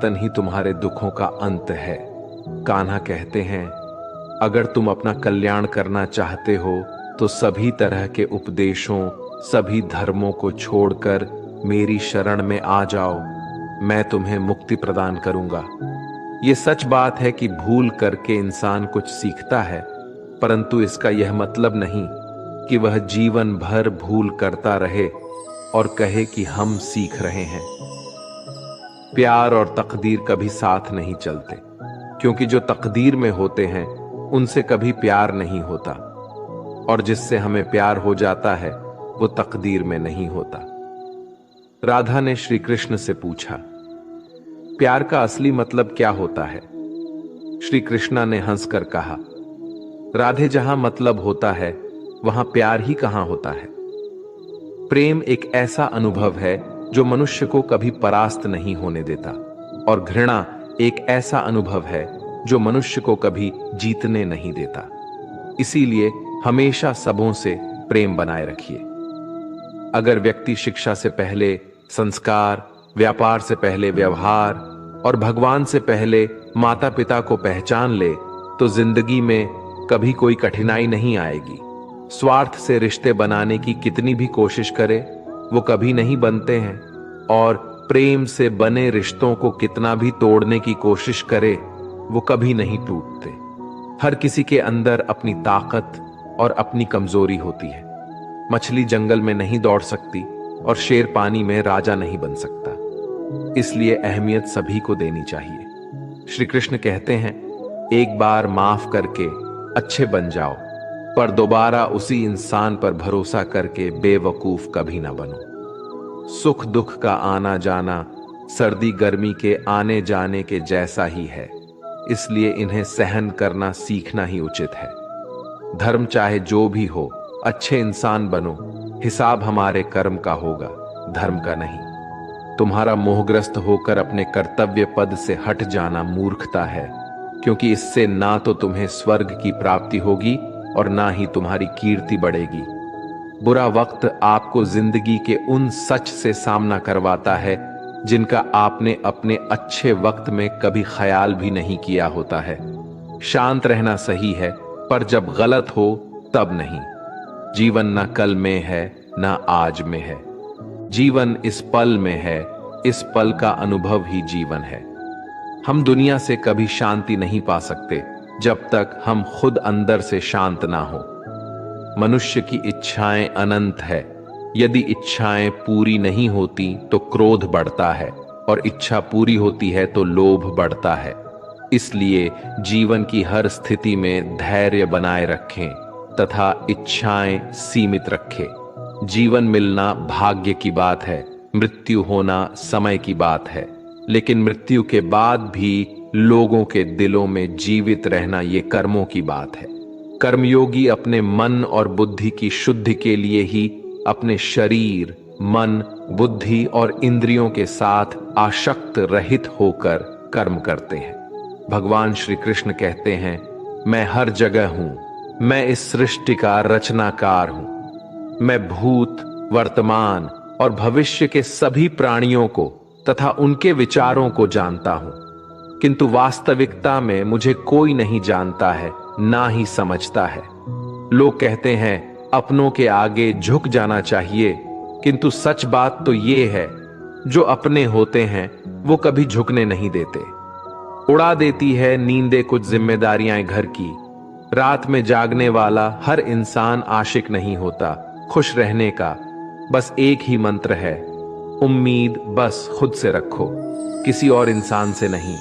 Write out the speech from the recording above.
परिवर्तन ही तुम्हारे दुखों का अंत है। कान्हा कहते हैं, अगर तुम अपना कल्याण करना चाहते हो तो सभी तरह के उपदेशों, सभी धर्मों को छोड़कर मेरी शरण में आ जाओ। मैं तुम्हें मुक्ति प्रदान करूंगा। ये सच बात है कि भूल करके इंसान कुछ सीखता है, परंतु इसका यह मतलब नहीं कि वह जीवन भर भूल करता रहे और कहे कि हम सीख रहे हैं। प्यार और तकदीर कभी साथ नहीं चलते, क्योंकि जो तकदीर में होते हैं उनसे कभी प्यार नहीं होता, और जिससे हमें प्यार हो जाता है वो तकदीर में नहीं होता। राधा ने श्री कृष्ण से पूछा, प्यार का असली मतलब क्या होता है? श्री कृष्णा ने हंसकर कहा, राधे, जहां मतलब होता है वहां प्यार ही कहां होता है। प्रेम एक ऐसा अनुभव है जो मनुष्य को कभी परास्त नहीं होने देता, और घृणा एक ऐसा अनुभव है जो मनुष्य को कभी जीतने नहीं देता। इसीलिए हमेशा सबों से प्रेम बनाए रखिए। अगर व्यक्ति शिक्षा से पहले संस्कार, व्यापार से पहले व्यवहार और भगवान से पहले माता पिता को पहचान ले तो जिंदगी में कभी कोई कठिनाई नहीं आएगी। स्वार्थ से रिश्ते बनाने की कितनी भी कोशिश करे वो कभी नहीं बनते हैं, और प्रेम से बने रिश्तों को कितना भी तोड़ने की कोशिश करे वो कभी नहीं टूटते। हर किसी के अंदर अपनी ताकत और अपनी कमजोरी होती है। मछली जंगल में नहीं दौड़ सकती और शेर पानी में राजा नहीं बन सकता। इसलिए अहमियत सभी को देनी चाहिए। श्री कृष्ण कहते हैं, एक बार माफ करके अच्छे बन जाओ, पर दोबारा उसी इंसान पर भरोसा करके बेवकूफ कभी ना बनो। सुख दुख का आना जाना सर्दी गर्मी के आने जाने के जैसा ही है, इसलिए इन्हें सहन करना सीखना ही उचित है। धर्म चाहे जो भी हो, अच्छे इंसान बनो। हिसाब हमारे कर्म का होगा, धर्म का नहीं। तुम्हारा मोहग्रस्त होकर अपने कर्तव्य पद से हट जाना मूर्खता है, क्योंकि इससे ना तो तुम्हें स्वर्ग की प्राप्ति होगी और ना ही तुम्हारी कीर्ति बढ़ेगी। बुरा वक्त आपको जिंदगी के उन सच से सामना करवाता है जिनका आपने अपने अच्छे वक्त में कभी ख्याल भी नहीं किया होता है। शांत रहना सही है, पर जब गलत हो तब नहीं। जीवन ना कल में है ना आज में है, जीवन इस पल में है। इस पल का अनुभव ही जीवन है। हम दुनिया से कभी शांति नहीं पा सकते जब तक हम खुद अंदर से शांत ना हो। मनुष्य की इच्छाएं अनंत है। यदि इच्छाएं पूरी नहीं होती तो क्रोध बढ़ता है, और इच्छा पूरी होती है तो लोभ बढ़ता है। इसलिए जीवन की हर स्थिति में धैर्य बनाए रखें तथा इच्छाएं सीमित रखें। जीवन मिलना भाग्य की बात है, मृत्यु होना समय की बात है, लेकिन मृत्यु के बाद भी लोगों के दिलों में जीवित रहना ये कर्मों की बात है। कर्मयोगी अपने मन और बुद्धि की शुद्धि के लिए ही अपने शरीर, मन, बुद्धि और इंद्रियों के साथ आसक्त रहित होकर कर्म करते हैं। भगवान श्री कृष्ण कहते हैं, मैं हर जगह हूं, मैं इस सृष्टि का रचनाकार हूं। मैं भूत, वर्तमान और भविष्य के सभी प्राणियों को तथा उनके विचारों को जानता हूं, किंतु वास्तविकता में मुझे कोई नहीं जानता है, ना ही समझता है। लोग कहते हैं अपनों के आगे झुक जाना चाहिए, किंतु सच बात तो ये है, जो अपने होते हैं वो कभी झुकने नहीं देते। उड़ा देती है नींदे कुछ जिम्मेदारियां घर की। रात में जागने वाला हर इंसान आशिक नहीं होता। खुश रहने का बस एक ही मंत्र है, उम्मीद बस खुद से रखो, किसी और इंसान से नहीं।